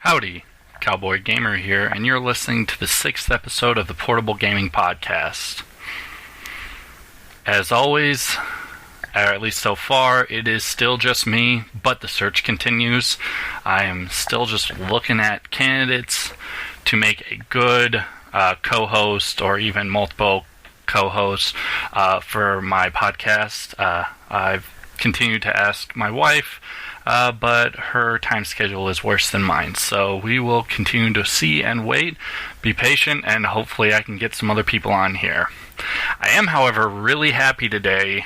Howdy, Cowboy Gamer here, and you're listening to the 6th episode of the Portable Gaming Podcast. As always, or at least so far, it is still just me, but the search continues. I am still just looking at candidates to make a good co-host or even multiple co-hosts for my podcast. I've continued to ask my wife, but her time schedule is worse than mine. So we will continue to see and wait, be patient, and hopefully I can get some other people on here. I am, however, really happy today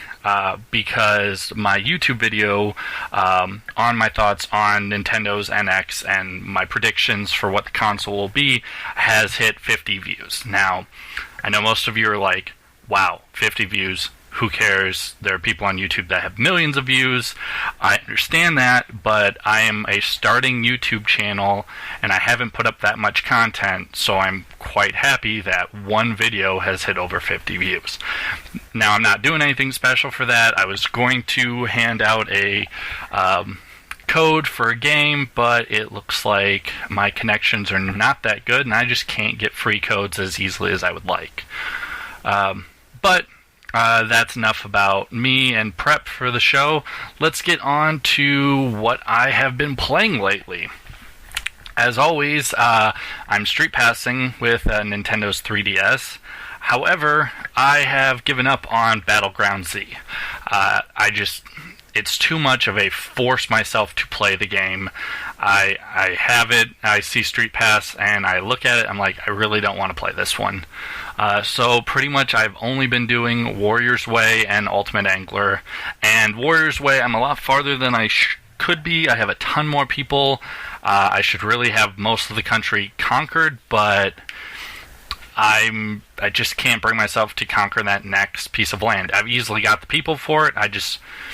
because my YouTube video on my thoughts on Nintendo's NX and my predictions for what the console will be has hit 50 views. Now, I know most of you are like, wow, 50 views. Who cares? There are people on YouTube that have millions of views. I understand that, but I am a starting YouTube channel, and I haven't put up that much content, so I'm quite happy that one video has hit over 50 views. Now, I'm not doing anything special for that. I was going to hand out a code for a game, but it looks like my connections are not that good, and I just can't get free codes as easily as I would like. But that's enough about me and prep for the show. Let's get on to what I have been playing lately. As always, I'm street passing with Nintendo's 3DS. However, I have given up on Battleground Z. It's too much of a force myself to play the game. I have it, I see Street Pass, and I look at it, I'm like, I really don't want to play this one. So pretty much I've only been doing Warrior's Way and Ultimate Angler. And Warrior's Way, I'm a lot farther than I could be. I have a ton more people. I should really have most of the country conquered, but I just can't bring myself to conquer that next piece of land. I've easily got the people for it.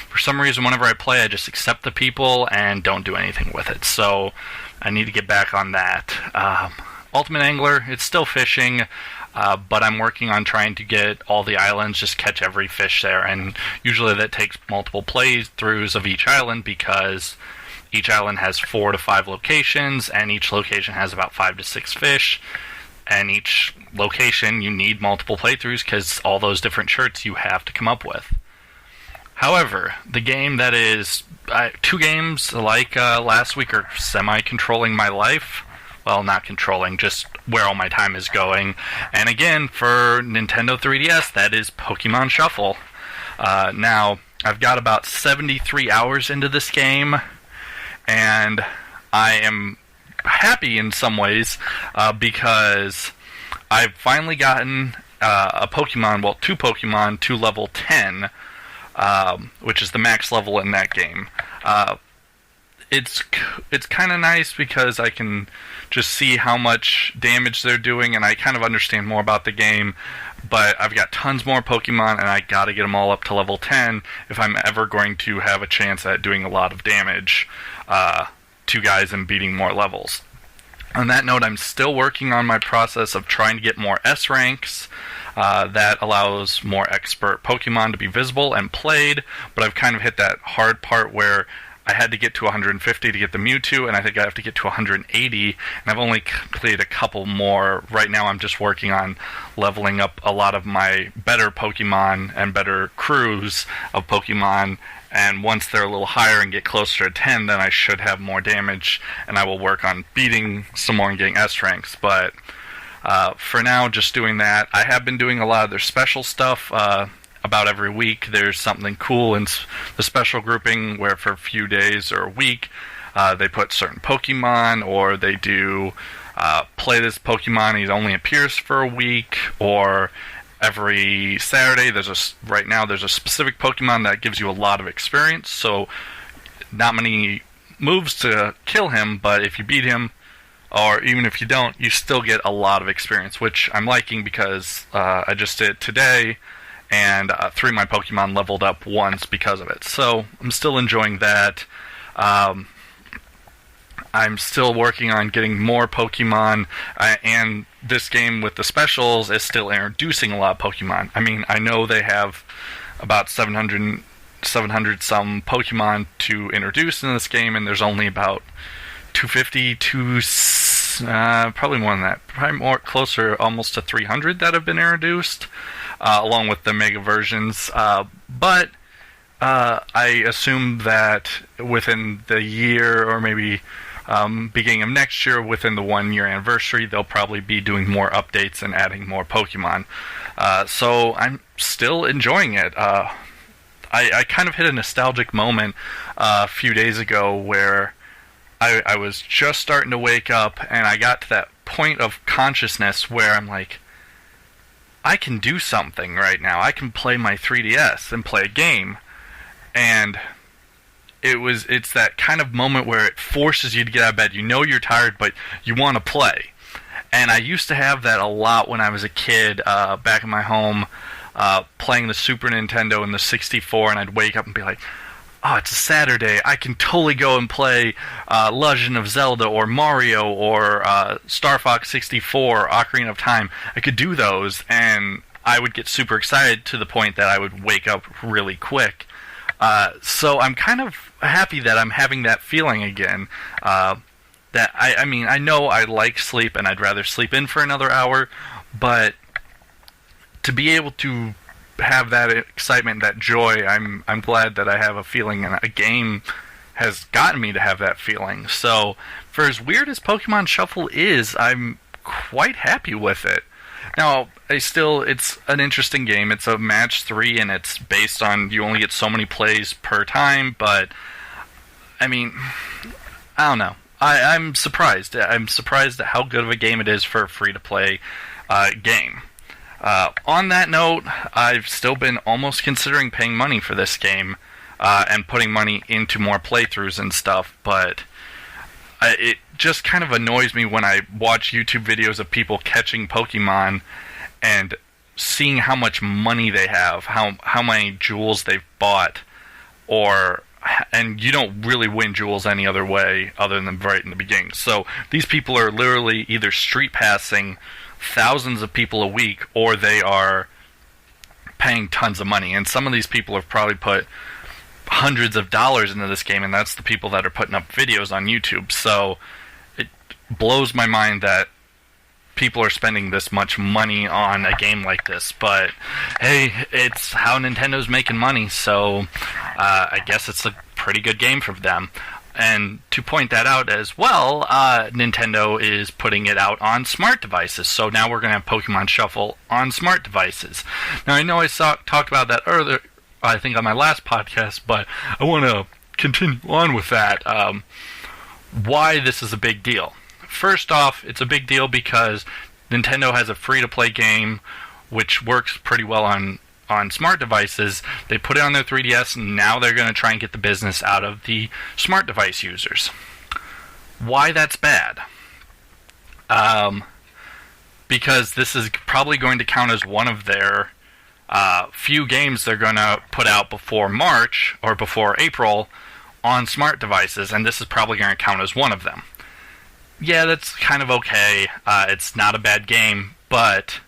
For some reason, whenever I play, I just accept the people and don't do anything with it. So I need to get back on that. Ultimate Angler, it's still fishing, but I'm working on trying to get all the islands, just catch every fish there. And usually that takes multiple playthroughs of each island because each island has 4 to 5 locations, and each location has about 5 to 6 fish. And each location, you need multiple playthroughs because all those different shirts you have to come up with. However, the game that is 2 games like last week are semi-controlling my life. Well, not controlling, just where all my time is going. And again, for Nintendo 3DS, that is Pokemon Shuffle. Now, I've got about 73 hours into this game, and I am happy in some ways because I've finally gotten a Pokemon, well, 2 Pokemon to level 10, which is the max level in that game. It's kind of nice because I can just see how much damage they're doing, and I kind of understand more about the game, but I've got tons more Pokemon, and I gotta get them all up to level 10 if I'm ever going to have a chance at doing a lot of damage to guys and beating more levels. On that note, I'm still working on my process of trying to get more S ranks. That allows more expert Pokemon to be visible and played, but I've kind of hit that hard part where I had to get to 150 to get the Mewtwo, and I think I have to get to 180, and I've only completed a couple more. Right now I'm just working on leveling up a lot of my better Pokemon and better crews of Pokemon, and once they're a little higher and get closer to 10, then I should have more damage, and I will work on beating some more and getting S ranks. But for now, just doing that. I have been doing a lot of their special stuff. About every week there's something cool in the special grouping where for a few days or a week they put certain Pokemon, or they do play this Pokemon, he only appears for a week, or every Saturday right now there's a specific Pokemon that gives you a lot of experience, so not many moves to kill him, but if you beat him, or even if you don't, you still get a lot of experience, which I'm liking because I just did it today, and 3 of my Pokemon leveled up once because of it. So I'm still enjoying that. I'm still working on getting more Pokemon, and this game with the specials is still introducing a lot of Pokemon. I mean, I know they have about 700 some Pokemon to introduce in this game, and there's only about 250 to probably more than that, probably more closer almost to 300 that have been introduced, along with the mega versions. But I assume that within the year, or maybe beginning of next year, within the 1 year anniversary, they'll probably be doing more updates and adding more Pokemon. So I'm still enjoying it. I kind of hit a nostalgic moment a few days ago where I was just starting to wake up, and I got to that point of consciousness where I'm like, I can do something right now. I can play my 3DS and play a game. And it's that kind of moment where it forces you to get out of bed. You know you're tired, but you want to play. And I used to have that a lot when I was a kid, back in my home, playing the Super Nintendo and the 64, and I'd wake up and be like, oh, it's a Saturday, I can totally go and play Legend of Zelda or Mario or Star Fox 64, Ocarina of Time. I could do those, and I would get super excited to the point that I would wake up really quick. So I'm kind of happy that I'm having that feeling again. That I mean, I know I like sleep, and I'd rather sleep in for another hour, but to be able to have that excitement, that joy, I'm glad that I have a feeling, and a game has gotten me to have that feeling. So, for as weird as Pokemon Shuffle is, I'm quite happy with it. Now, it's an interesting game. It's a match 3, and it's based on, you only get so many plays per time, but, I mean, I don't know. I'm surprised. I'm surprised at how good of a game it is for a free-to-play game. On that note, I've still been almost considering paying money for this game, and putting money into more playthroughs and stuff, but it just kind of annoys me when I watch YouTube videos of people catching Pokemon and seeing how much money they have, how many jewels they've bought, and you don't really win jewels any other way other than right in the beginning. So these people are literally either street passing thousands of people a week, or they are paying tons of money. And some of these people have probably put hundreds of dollars into this game, and that's the people that are putting up videos on YouTube. So it blows my mind that people are spending this much money on a game like this. But hey, it's how Nintendo's making money, so I guess it's a pretty good game for them. And to point that out as well, Nintendo is putting it out on smart devices. So now we're going to have Pokemon Shuffle on smart devices. Now, I know I talked about that earlier, I think on my last podcast, but I want to continue on with that. Why this is a big deal. First off, it's a big deal because Nintendo has a free-to-play game which works pretty well on smart devices. They put it on their 3DS, and now they're going to try and get the business out of the smart device users. Why that's bad? Because this is probably going to count as one of their few games they're going to put out before March, or before April, on smart devices, and this is probably going to count as one of them. Yeah, that's kind of okay. It's not a bad game, but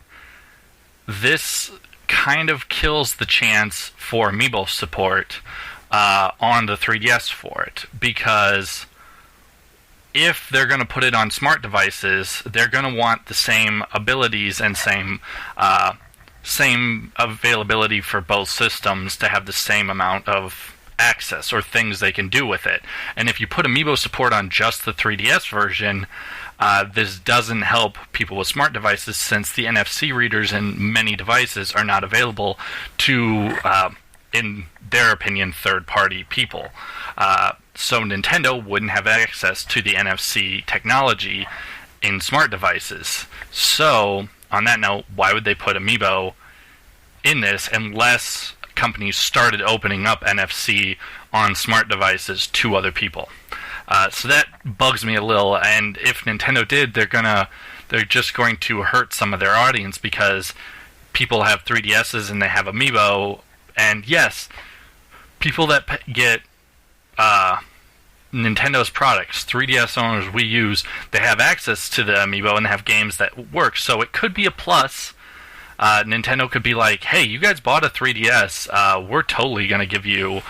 this kind of kills the chance for amiibo support on the 3DS for it, because if they're going to put it on smart devices, they're going to want the same abilities and same availability for both systems to have the same amount of access or things they can do with it. And if you put amiibo support on just the 3DS version, this doesn't help people with smart devices, since the NFC readers in many devices are not available to, in their opinion, third-party people. So Nintendo wouldn't have access to the NFC technology in smart devices. So, on that note, why would they put amiibo in this unless companies started opening up NFC on smart devices to other people? So that bugs me a little, and if Nintendo did, they're just going to hurt some of their audience, because people have 3DSs and they have amiibo, and yes, people that get Nintendo's products, 3DS owners, Wii U's, they have access to the amiibo and they have games that work, so it could be a plus. Nintendo could be like, hey, you guys bought a 3DS, we're totally going to give you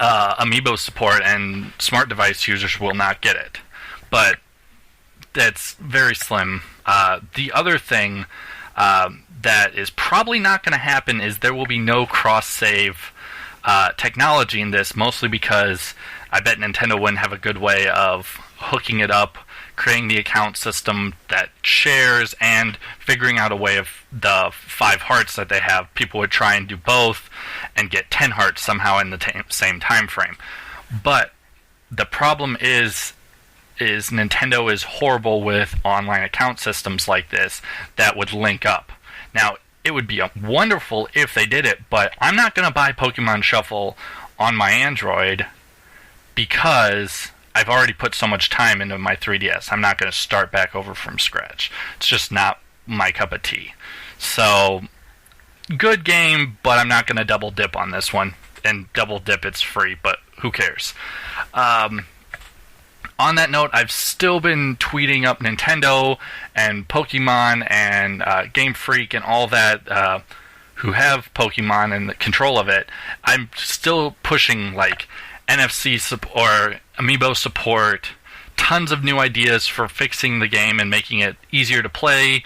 Amiibo support, and smart device users will not get it. But that's very slim. The other thing that is probably not going to happen is there will be no cross-save technology in this, mostly because I bet Nintendo wouldn't have a good way of hooking it up, creating the account system that shares, and figuring out a way of the 5 hearts that they have. People would try and do both and get 10 hearts somehow in the same time frame. But the problem is Nintendo is horrible with online account systems like this that would link up. Now, it would be wonderful if they did it, but I'm not going to buy Pokemon Shuffle on my Android because I've already put so much time into my 3DS. I'm not going to start back over from scratch. It's just not my cup of tea. So, good game, but I'm not going to double dip on this one. And double dip, it's free, but who cares? On that note, I've still been tweeting up Nintendo and Pokemon and Game Freak and all that who have Pokemon and the control of it. I'm still pushing like NFC support or Amiibo support, tons of new ideas for fixing the game and making it easier to play.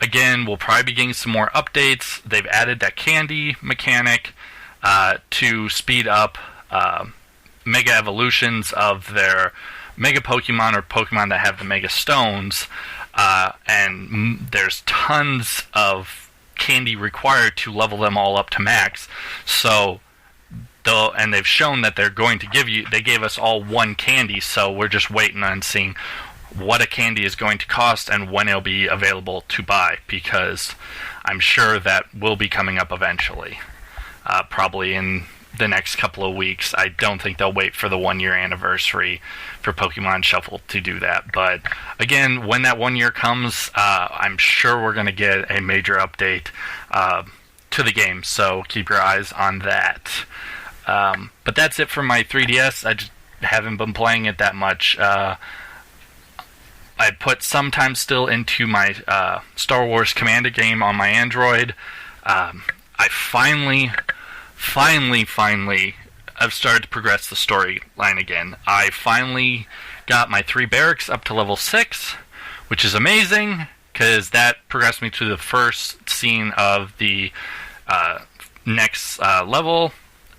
Again, we'll probably be getting some more updates. They've added that candy mechanic to speed up Mega Evolutions of their Mega Pokemon or Pokemon that have the Mega Stones, and there's tons of candy required to level them all up to max. So, and they've shown that they're going to they gave us all 1 candy, so we're just waiting on seeing what a candy is going to cost and when it'll be available to buy, because I'm sure that will be coming up eventually, probably in the next couple of weeks. I don't think they'll wait for the 1-year anniversary for Pokemon Shuffle to do that. But again, when that 1 year comes, I'm sure we're going to get a major update to the game, so keep your eyes on that. But that's it for my 3DS. I just haven't been playing it that much. I put some time still into my Star Wars Commander game on my Android. I finally, I've started to progress the storyline again. I finally got my 3 barracks up to level 6, which is amazing, because that progressed me to the first scene of the next level,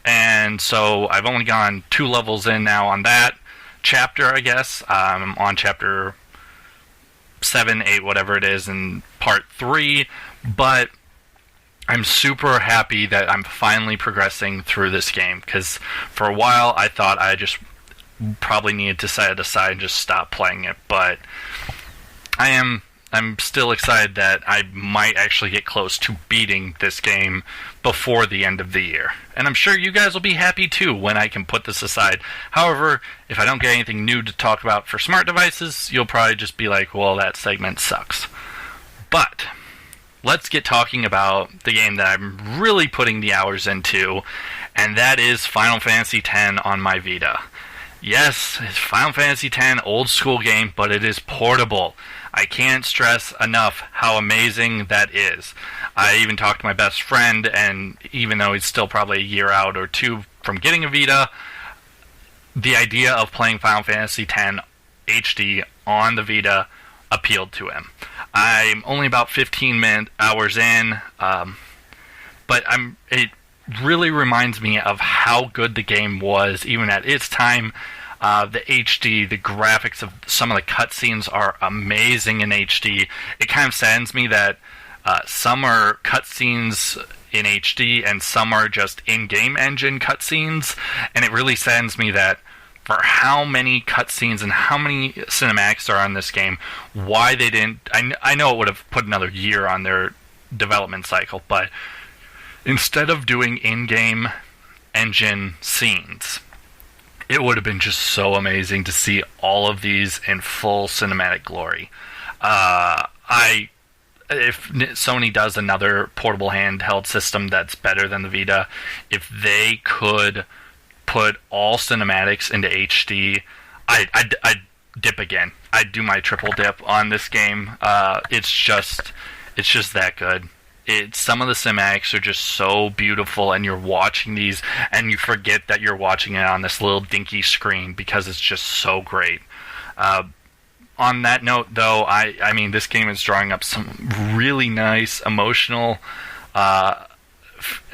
and so I've only gone 2 levels in now on that chapter, I guess. I'm on chapter 7, 8, whatever it is, in part 3, but I'm super happy that I'm finally progressing through this game, because for a while I thought I just probably needed to set it aside and just stop playing it, but I'm still excited that I might actually get close to beating this game before the end of the year. And I'm sure you guys will be happy too when I can put this aside. However, if I don't get anything new to talk about for smart devices, you'll probably just be like, well, that segment sucks. But let's get talking about the game that I'm really putting the hours into, and that is Final Fantasy X on my Vita. Yes, it's Final Fantasy X, old school game, but it is portable. I can't stress enough how amazing that is. I even talked to my best friend, and even though he's still probably a year out or 2 from getting a Vita, the idea of playing Final Fantasy X HD on the Vita appealed to him. I'm only about 15 hours in, but it really reminds me of how good the game was, even at its time. The HD, the graphics of some of the cutscenes are amazing in HD. It kind of saddens me that some are cutscenes in HD and some are just in-game engine cutscenes, and it really saddens me that for how many cutscenes and how many cinematics are on this game, why they didn't... I know it would have put another year on their development cycle, but instead of doing in-game engine scenes, it would have been just so amazing to see all of these in full cinematic glory. If Sony does another portable handheld system that's better than the Vita, if they could put all cinematics into HD, I'd dip again. I'd do my triple dip on this game. It's just that good. some of the cinematics are just so beautiful, and you're watching these, and you forget that you're watching it on this little dinky screen because it's just so great. On that note, though, I mean, this game is drawing up some really nice, emotional,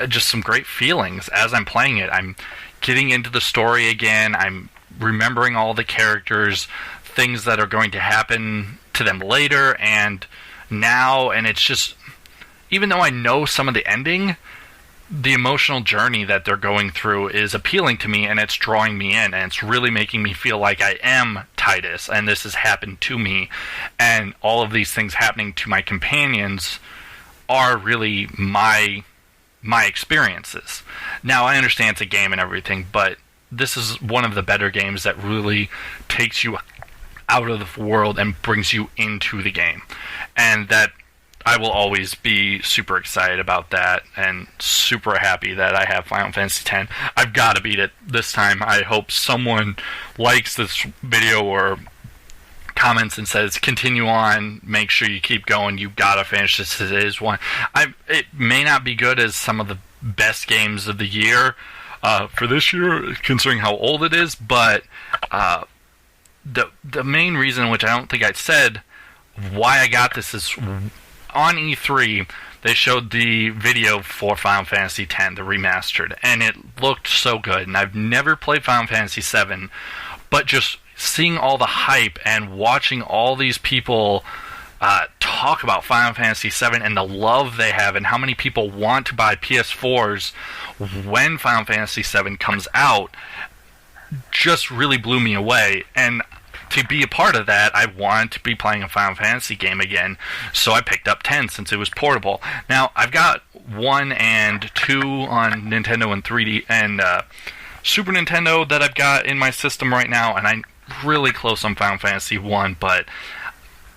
just some great feelings as I'm playing it. I'm getting into the story again. I'm remembering all the characters, things that are going to happen to them later and now, and it's just, even though I know some of the ending, the emotional journey that they're going through is appealing to me, and it's drawing me in, and it's really making me feel like I am Titus, and this has happened to me, and all of these things happening to my companions are really my experiences. Now, I understand it's a game and everything, but this is one of the better games that really takes you out of the world and brings you into the game, and that I will always be super excited about that and super happy that I have Final Fantasy X. I've got to beat it this time. I hope someone likes this video or comments and says, continue on, make sure you keep going, you gotta finish this. It is one. It may not be good as some of the best games of the year for this year, considering how old it is, but the main reason, which I don't think I said, why I got this is on E3, they showed the video for Final Fantasy X, the remastered, and it looked so good. And I've never played Final Fantasy VII, but just seeing all the hype and watching all these people talk about Final Fantasy VII and the love they have and how many people want to buy PS4s when Final Fantasy VII comes out just really blew me away. And to be a part of that, I wanted to be playing a Final Fantasy game again, so I picked up 10 since it was portable. Now, I've got 1 and 2 on Nintendo and 3D and Super Nintendo that I've got in my system right now, and I'm really close on Final Fantasy 1, but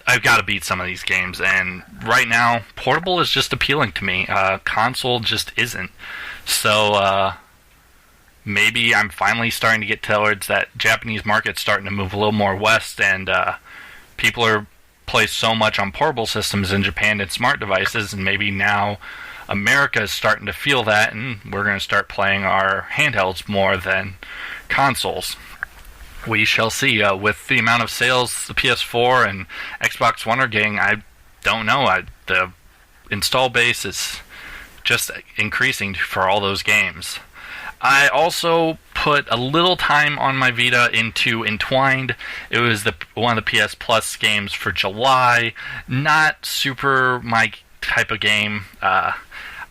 I've got to beat some of these games, and right now, portable is just appealing to me. Console just isn't. So, maybe I'm finally starting to get towards that Japanese market starting to move a little more west, and people play so much on portable systems in Japan and smart devices, and maybe now America is starting to feel that, and we're going to start playing our handhelds more than consoles. We shall see. With the amount of sales the PS4 and Xbox One are getting, I don't know. The install base is just increasing for all those games. I also put a little time on my Vita into Entwined. It was one of the PS Plus games for July. Not super my type of game.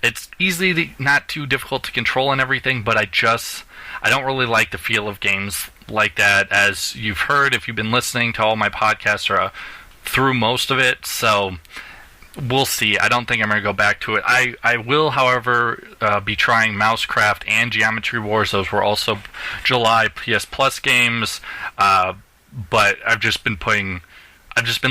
It's easily not too difficult to control and everything, but I don't really like the feel of games like that, as you've heard if you've been listening to all my podcasts or through most of it. So we'll see. I don't think I'm going to go back to it. I will, however, be trying Mousecraft and Geometry Wars. Those were also July PS Plus games. But I've just been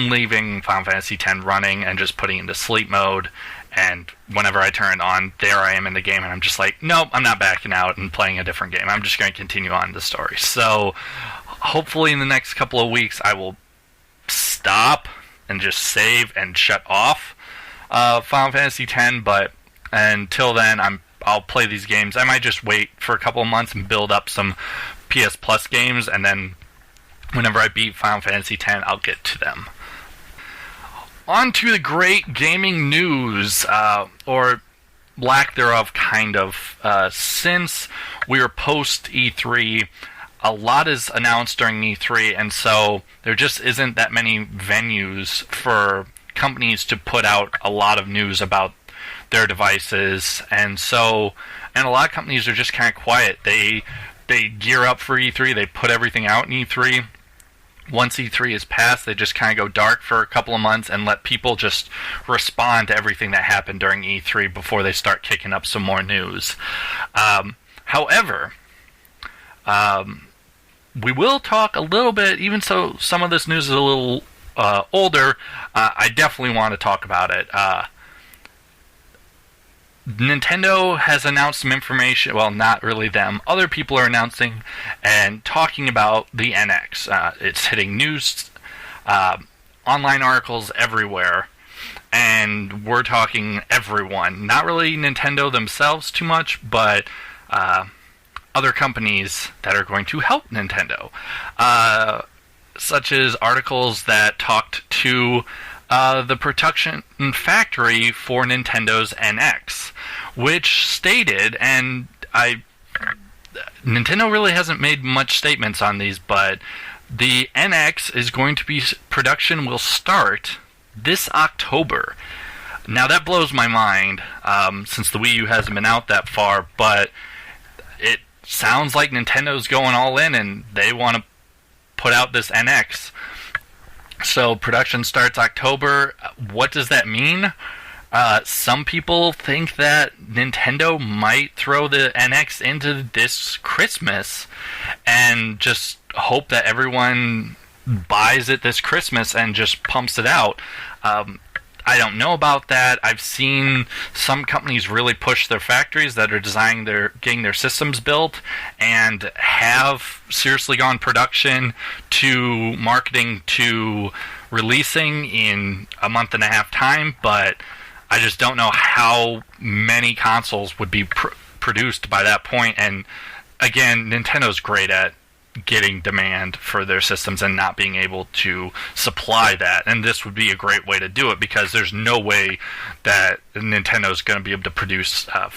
leaving Final Fantasy X running and just putting it into sleep mode. And whenever I turn it on, there I am in the game, and I'm just like, nope, I'm not backing out and playing a different game. I'm just going to continue on the story. So hopefully in the next couple of weeks, I will stop and just save and shut off Final Fantasy X, but until then, I'll play these games. I might just wait for a couple of months and build up some PS Plus games, and then whenever I beat Final Fantasy X, I'll get to them. On to the great gaming news, or lack thereof, kind of. Since we were post E3, a lot is announced during E3, and so there just isn't that many venues for companies to put out a lot of news about their devices, and a lot of companies are just kind of quiet. They gear up for E3, they put everything out in E3. Once E3 is passed, they just kind of go dark for a couple of months and let people just respond to everything that happened during E3 before they start kicking up some more news. However, we will talk a little bit, even so some of this news is a little older, I definitely want to talk about it. Nintendo has announced some information, well, not really them, other people are announcing and talking about the NX. It's hitting news, online articles everywhere, and we're talking everyone. Not really Nintendo themselves too much, but other companies that are going to help Nintendo. Such as articles that talked to the production factory for Nintendo's NX, which stated, and Nintendo really hasn't made much statements on these, but the NX is going to be, production will start this October. Now that blows my mind, since the Wii U hasn't been out that far, but it sounds like Nintendo's going all in and they want to put out this NX. So production starts October. What does that mean? Some people think that Nintendo might throw the NX into this Christmas and just hope that everyone buys it this Christmas and just pumps it out. I don't know about that. I've seen some companies really push their factories that are getting their systems built and have seriously gone production to marketing to releasing in a month and a half time, but I just don't know how many consoles would be produced by that point. And again, Nintendo's great at getting demand for their systems and not being able to supply that, and this would be a great way to do it, because there's no way that Nintendo's going to be able to produce a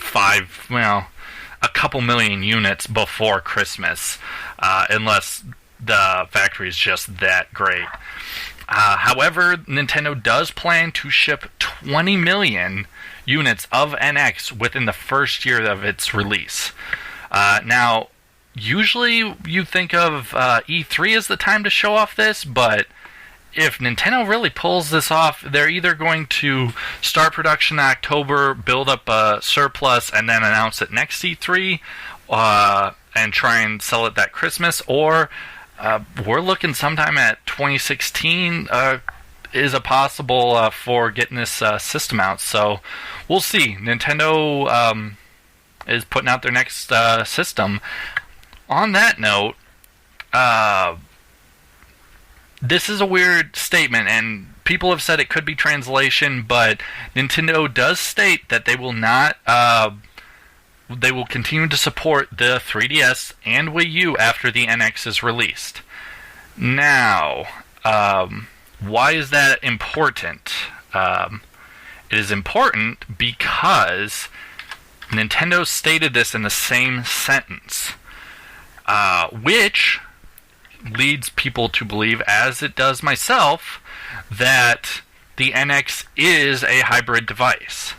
couple million units before Christmas, unless the factory is just that great. However, Nintendo does plan to ship 20 million units of NX within the first year of its release. Now, usually you think of E3 as the time to show off this, but if Nintendo really pulls this off, they're either going to start production in October, build up a surplus, and then announce it next E3, and try and sell it that Christmas, or we're looking sometime at 2016 is a possible for getting this system out. So we'll see. Nintendo is putting out their next system. On that note, this is a weird statement, and people have said it could be translation, but Nintendo does state that they will not, they will continue to support the 3DS and Wii U after the NX is released. Now, why is that important? It is important because Nintendo stated this in the same sentence. Which leads people to believe, as it does myself, that the NX is a hybrid device.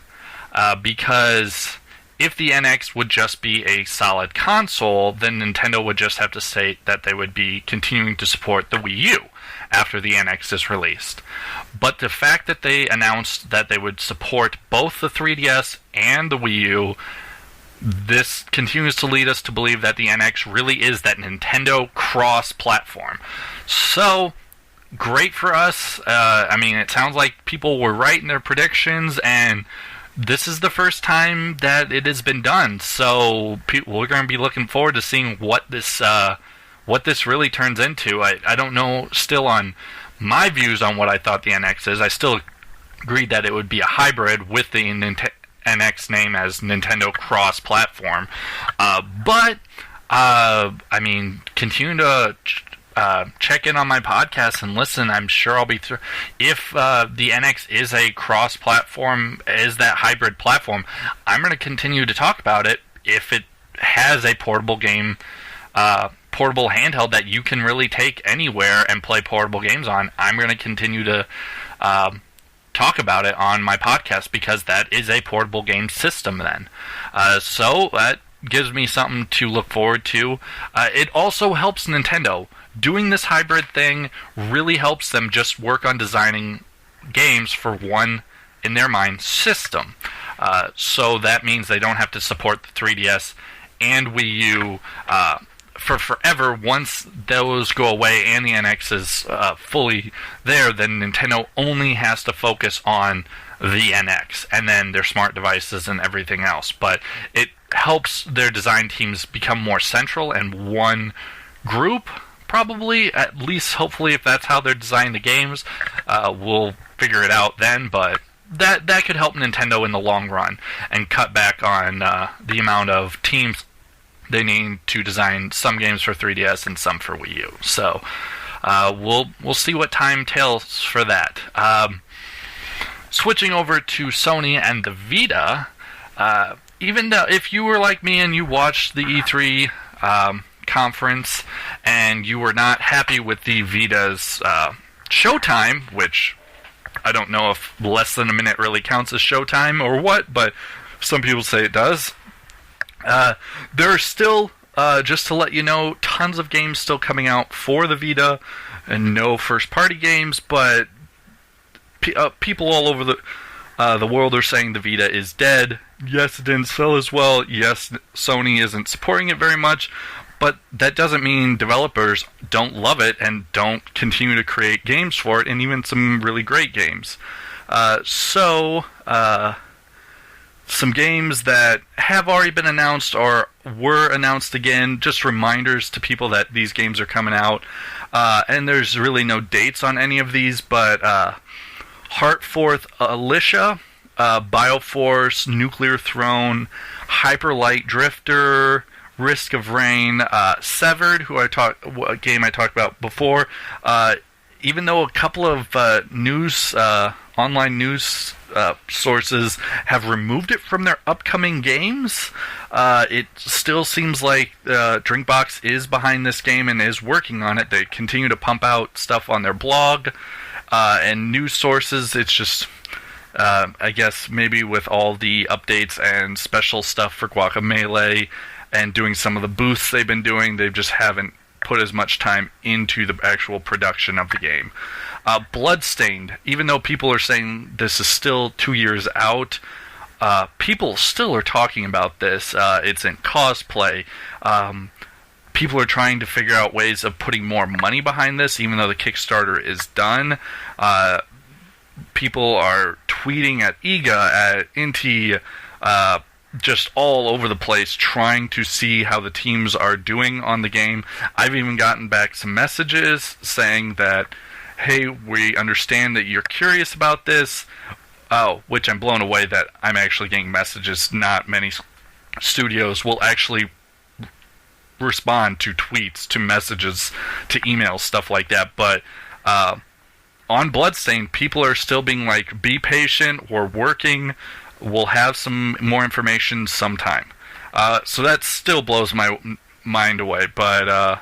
Because if the NX would just be a solid console, then Nintendo would just have to state that they would be continuing to support the Wii U after the NX is released. But the fact that they announced that they would support both the 3DS and the Wii U, this continues to lead us to believe that the NX really is that Nintendo cross-platform. So, great for us. I mean, it sounds like people were right in their predictions, and this is the first time that it has been done. So, we're going to be looking forward to seeing what this really turns into. I don't know still on my views on what I thought the NX is. I still agreed that it would be a hybrid with the NX name as Nintendo cross-platform, but I mean, continue to check in on my podcast and listen. I'm sure I'll be through. If the NX is a cross-platform, is that hybrid platform, I'm going to continue to talk about it. If it has a portable game, portable handheld that you can really take anywhere and play portable games on, I'm going to continue to talk about it on my podcast, because that is a portable game system then. So that gives me something to look forward to. It also helps Nintendo. Doing this hybrid thing really helps them just work on designing games for one, in their mind, system. So that means they don't have to support the 3DS and Wii U for forever. Once those go away and the NX is fully there, then Nintendo only has to focus on the NX and then their smart devices and everything else. But it helps their design teams become more central and one group, probably, at least hopefully, if that's how they're designing the games. We'll figure it out then, but that could help Nintendo in the long run and cut back on the amount of teams they need to design some games for 3DS and some for Wii U. So we'll see what time tells for that. Switching over to Sony and the Vita, even though if you were like me and you watched the E3 conference and you were not happy with the Vita's showtime, which I don't know if less than a minute really counts as showtime or what, but some people say it does. There are still, just to let you know, tons of games still coming out for the Vita, and no first-party games, but people all over the world are saying the Vita is dead. Yes, it didn't sell as well. Yes, Sony isn't supporting it very much, but that doesn't mean developers don't love it and don't continue to create games for it, and even some really great games. Some games that have already been announced or were announced again, just reminders to people that these games are coming out. And there's really no dates on any of these, but Heartforth Alicia, Bioforce, Nuclear Throne, Hyper Light Drifter, Risk of Rain, Severed, a game I talked about before. Even though a couple of online news sources have removed it from their upcoming games, it still seems like Drinkbox is behind this game and is working on it. They continue to pump out stuff on their blog and news sources. It's just, I guess, maybe with all the updates and special stuff for Guacamelee and doing some of the booths they've been doing, they just haven't put as much time into the actual production of the game. Bloodstained, even though people are saying this is still 2 years out, people still are talking about this. It's in cosplay. People are trying to figure out ways of putting more money behind this, even though the Kickstarter is done. People are tweeting at IGA, at Inti, just all over the place, trying to see how the teams are doing on the game. I've even gotten back some messages saying that, hey, we understand that you're curious about this, which I'm blown away that I'm actually getting messages. Not many studios will actually respond to tweets, to messages, to emails, stuff like that. But on Bloodstained, people are still being like, be patient, we're working, we'll have some more information sometime. So that still blows my mind away. But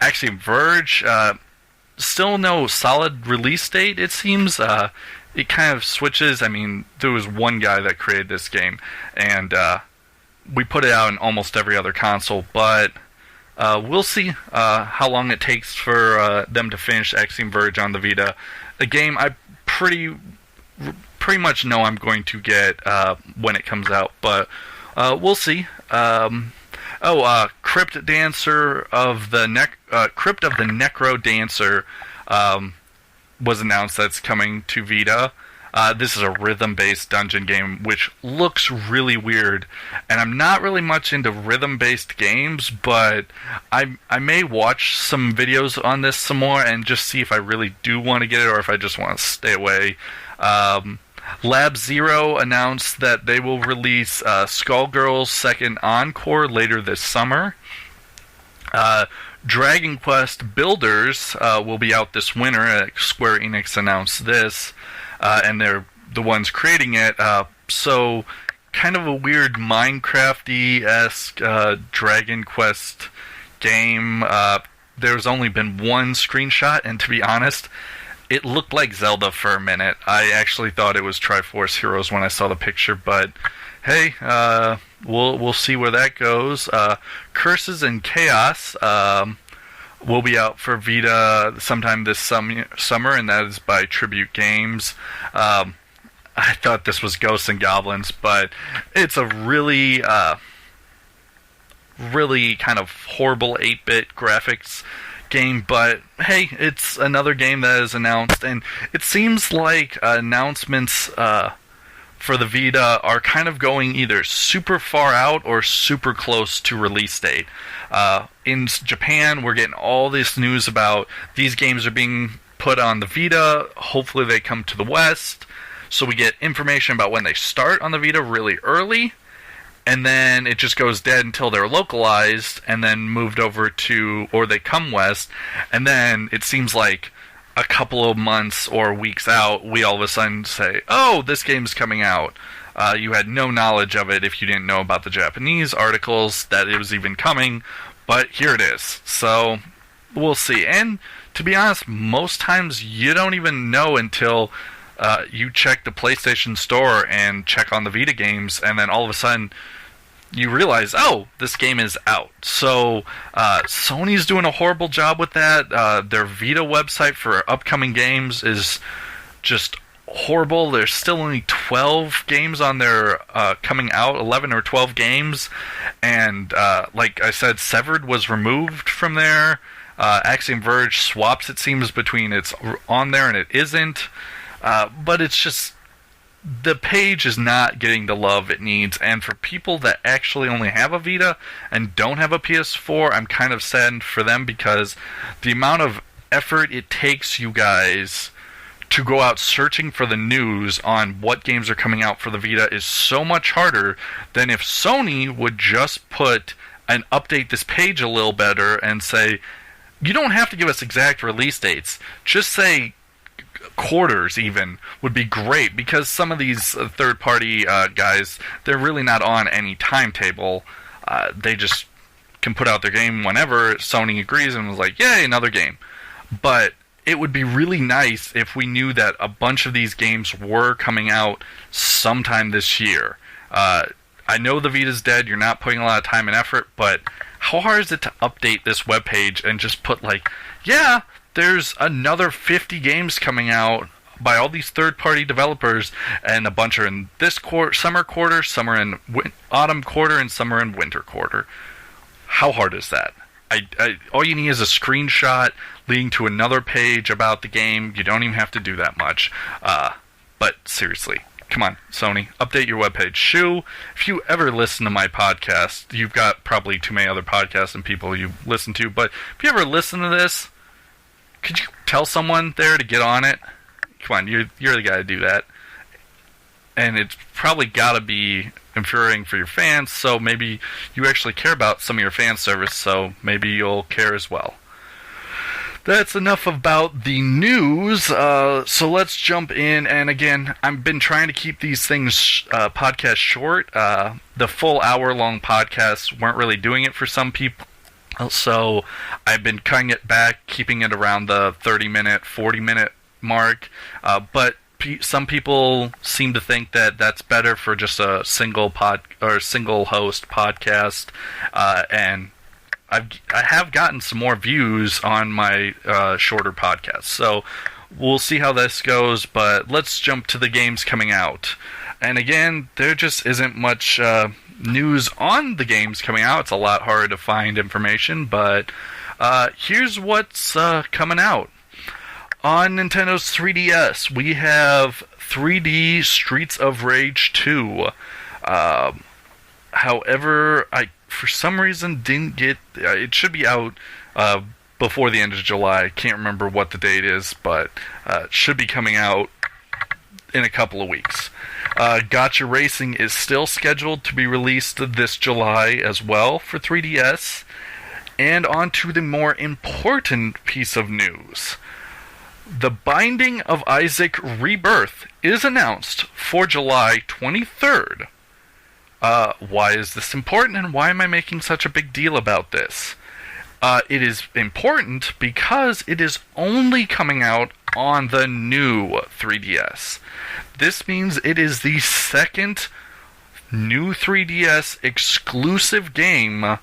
actually, Verge, still no solid release date, it seems. It kind of switches. I mean, there was one guy that created this game, and we put it out in almost every other console, but we'll see how long it takes for them to finish Axiom Verge on the Vita. A game I pretty much know I'm going to get when it comes out, but we'll see. Crypt of the Necro Dancer was announced that's coming to Vita. This is a rhythm-based dungeon game, which looks really weird, and I'm not really much into rhythm-based games, but I may watch some videos on this some more and just see if I really do want to get it or if I just want to stay away. Lab Zero announced that they will release Skullgirls Second Encore later this summer. Dragon Quest Builders will be out this winter. Square Enix announced this, and they're the ones creating it. So, kind of a weird Minecraft-y-esque Dragon Quest game. There's only been one screenshot, and to be honest, it looked like Zelda for a minute. I actually thought it was Triforce Heroes when I saw the picture, but hey, we'll see where that goes. Curses and Chaos will be out for Vita sometime this summer, and that is by Tribute Games. I thought this was Ghosts and Goblins, but it's a really kind of horrible 8-bit graphics game, but hey, it's another game that is announced, and it seems like announcements for the Vita are kind of going either super far out or super close to release date. In Japan, we're getting all this news about these games are being put on the Vita. Hopefully they come to the West, so we get information about when they start on the Vita really early, and then it just goes dead until they're localized, and then moved over to, or they come West, and then it seems like a couple of months or weeks out, we all of a sudden say, oh, this game's coming out. You had no knowledge of it if you didn't know about the Japanese articles that it was even coming, but here it is. So, we'll see. And, to be honest, most times you don't even know until you check the PlayStation Store and check on the Vita games, and then all of a sudden you realize, oh, this game is out. So, Sony's doing a horrible job with that. Their Vita website for upcoming games is just horrible. There's still only 12 games on there coming out, 11 or 12 games, and like I said, Severed was removed from there. Axiom Verge swaps, it seems, between it's on there and it isn't, but it's just, the page is not getting the love it needs, and for people that actually only have a Vita and don't have a PS4, I'm kind of saddened for them, because the amount of effort it takes you guys to go out searching for the news on what games are coming out for the Vita is so much harder than if Sony would just put and update this page a little better and say, you don't have to give us exact release dates, just say quarters even would be great, because some of these third-party guys, they're really not on any timetable. They just can put out their game whenever Sony agrees and was like, yay, another game. But it would be really nice if we knew that a bunch of these games were coming out sometime this year. I know the Vita's dead, you're not putting a lot of time and effort, but how hard is it to update this webpage and just put like, yeah, there's another 50 games coming out by all these third-party developers, and a bunch are in this summer quarter, some are in autumn quarter, and some are in winter quarter. How hard is that? All you need is a screenshot leading to another page about the game. You don't even have to do that much. But seriously, come on, Sony, update your webpage. Shu, if you ever listen to my podcast, you've got probably too many other podcasts and people you listen to, but if you ever listen to this, could you tell someone there to get on it? Come on, you're the guy to do that. And it's probably got to be infuriating for your fans, so maybe you actually care about some of your fan service, so maybe you'll care as well. That's enough about the news, so let's jump in, and again, I've been trying to keep these things, podcasts short. The full hour-long podcasts weren't really doing it for some people, so I've been cutting it back, keeping it around the 30-minute, 40-minute mark, but some people seem to think that that's better for just a single host podcast, and I have gotten some more views on my shorter podcasts, so we'll see how this goes, but let's jump to the games coming out. And again, there just isn't much news on the games coming out. It's a lot harder to find information, but here's what's coming out. On Nintendo's 3DS, we have 3D Streets of Rage 2. However, I for some reason didn't get... it should be out before the end of July. I can't remember what the date is, but it should be coming out in a couple of weeks. Gotcha Racing is still scheduled to be released this July as well for 3DS. And on to the more important piece of news. The Binding of Isaac Rebirth is announced for July 23rd. Why is this important, and why am I making such a big deal about this? It is important because it is only coming out on the new 3DS. This means it is the second new 3DS exclusive game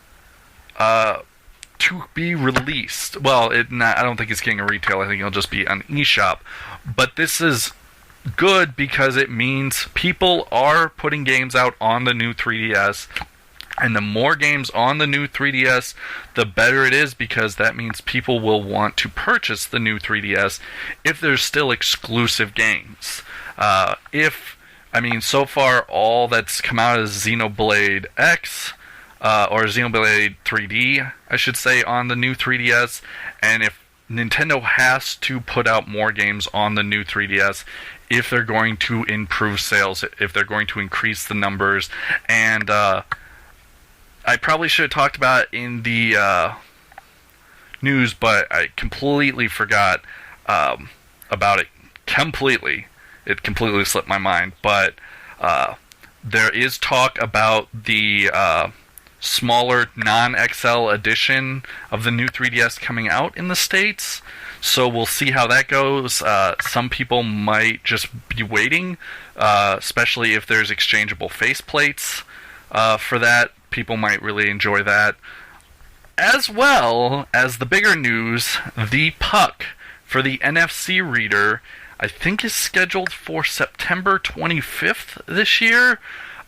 to be released. Well, I don't think it's getting a retail. I think it'll just be an eShop. But this is good because it means people are putting games out on the new 3DS. And the more games on the new 3DS, the better it is, because that means people will want to purchase the new 3DS if there's still exclusive games. So far all that's come out is Xenoblade X, or Xenoblade 3D, I should say, on the new 3DS, and if Nintendo has to put out more games on the new 3DS if they're going to improve sales, if they're going to increase the numbers. And I probably should have talked about it in the news, but I completely forgot about it. It completely slipped my mind. But there is talk about the smaller non-XL edition of the new 3DS coming out in the States. So we'll see how that goes. Some people might just be waiting, especially if there's exchangeable faceplates for that. People might really enjoy that. As well as the bigger news, the puck for the NFC reader, I think, is scheduled for September 25th this year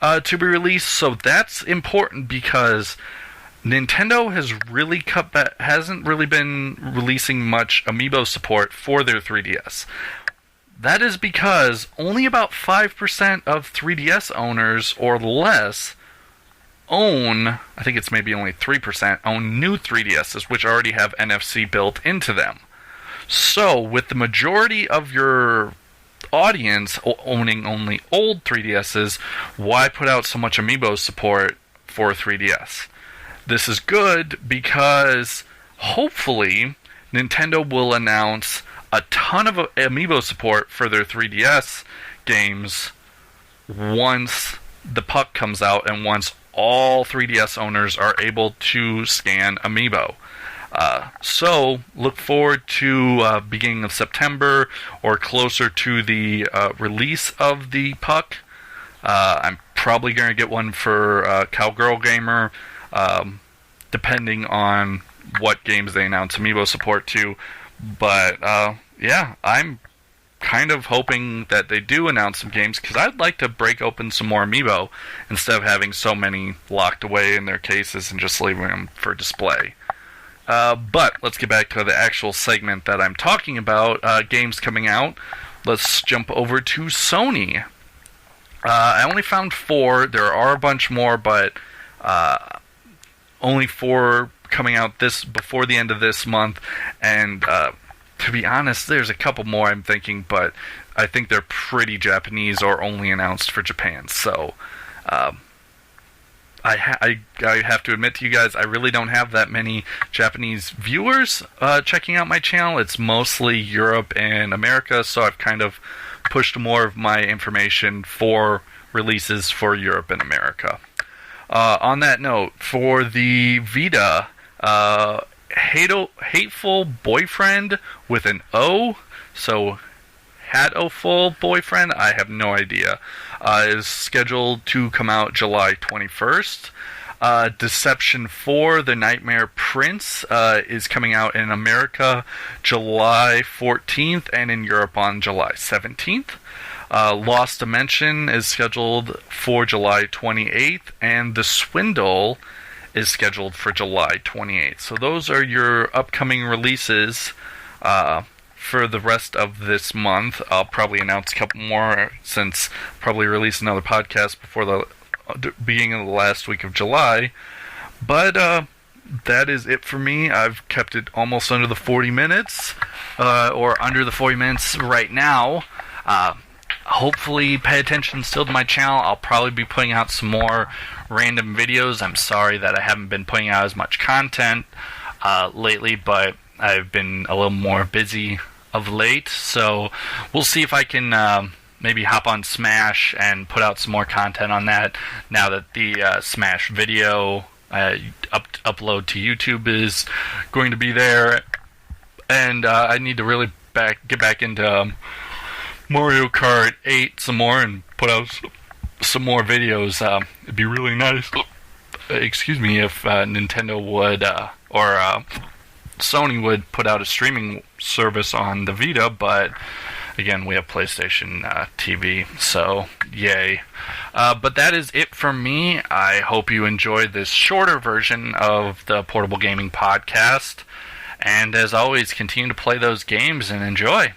to be released. So that's important because Nintendo hasn't really been releasing much amiibo support for their 3DS. That is because only about 5% of 3DS owners or less own, I think it's maybe only 3%, own new 3DSs, which already have NFC built into them. So, with the majority of your audience owning only old 3DSs, why put out so much amiibo support for 3DS? This is good because hopefully Nintendo will announce a ton of amiibo support for their 3DS games once the puck comes out and once all 3DS owners are able to scan amiibo. So look forward to beginning of September or closer to the release of the puck. I'm probably going to get one for Cowgirl Gamer, depending on what games they announce amiibo support to. But yeah, I'm kind of hoping that they do announce some games, because I'd like to break open some more amiibo instead of having so many locked away in their cases and just leaving them for display. But let's get back to the actual segment that I'm talking about, games coming out. Let's jump over to Sony. I only found 4. There are a bunch more, but only 4 coming out before the end of this month. And to be honest, there's a couple more I'm thinking, but I think they're pretty Japanese or only announced for Japan. So I have to admit to you guys, I really don't have that many Japanese viewers checking out my channel. It's mostly Europe and America, so I've kind of pushed more of my information for releases for Europe and America. On that note, for the Vita, Hateful Boyfriend with an O, so Hatoful Boyfriend, I have no idea, is scheduled to come out July 21st. Deception 4, The Nightmare Prince, is coming out in America July 14th and in Europe on July 17th. Lost Dimension is scheduled for July 28th, and The Swindle is scheduled for July 28th. So those are your upcoming releases for the rest of this month. I'll probably announce a couple more, since I'll probably release another podcast before the beginning of the last week of July. But that is it for me. I've kept it almost under the 40 minutes, or under the 40 minutes right now. Hopefully pay attention still to my channel. I'll probably be putting out some more random videos. I'm sorry that I haven't been putting out as much content lately, but I've been a little more busy of late. So we'll see if I can maybe hop on Smash and put out some more content on that now that the Smash video upload to YouTube is going to be there. And I need to really get back into Mario Kart 8 some more and put out some more videos. It'd be really nice, excuse me, if Nintendo would, or Sony would put out a streaming service on the Vita, but again, we have PlayStation TV, so yay. But that is it from me. I hope you enjoyed this shorter version of the Portable Gaming Podcast, and as always, continue to play those games and enjoy.